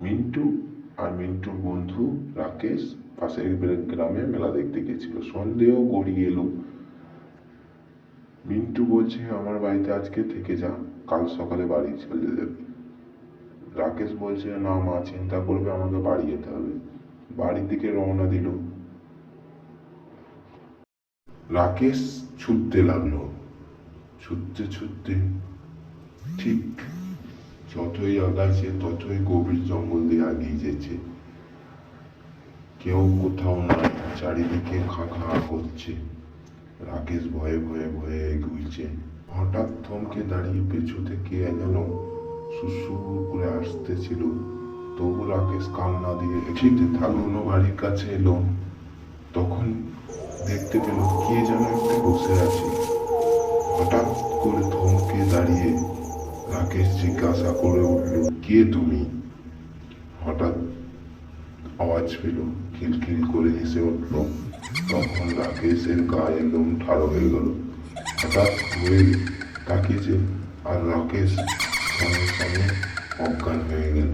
মিন্টু আর মিন্টুর বন্ধু রাকেশ পাশের গ্রামে মেলা দেখতে গেছিল। সন্দেহ গড়িয়ে এলো। মিন্টু বলছে আমার বাড়িতে আজকে থেকে যা, কাল সকালে বাড়ি চলে যাবে। রাকেশ বলছে না মা চিন্তা করবে, আমাকে বাড়ি যেতে হবে। বাড়ির দিকে রওনা দিল। রাকেশ ছুটতে লাগলো, ছুটতে ছুটতে ঠিক যতই আগাচ্ছে ততই গভীর জঙ্গল দিয়ে আগিয়ে যেছে। কেউ কোথাও নাই, চারিদিকে খাঁ খাঁ করছে। রাকেশ ভয়ে ভয়ে ভয়ে এগুইছে। হঠাৎ থমকে দাঁড়িয়ে পেছু থেকে যেন সুসুর করে আসতেছিল। তবু রাকেশ কান্না দিয়ে এগিয়ে থাকলো। বাড়ির কাছে এলো, তখন দেখতে পেল কে যেন একটা বসে আছে। হঠাৎ করে থমকে দাঁড়িয়ে রাকেশ জিজ্ঞাসা করে উঠল, কে তুমি? হঠাৎ আওয়াজ পেল, খিলখিল করে হেসে উঠল। তখন রাকেশের গায়ে লোম ঠাড়ো হয়ে গেল। হঠাৎ ঘুরে তাকিয়েছে আর রাকেশ সঙ্গে সঙ্গে অজ্ঞান হয়ে গেল।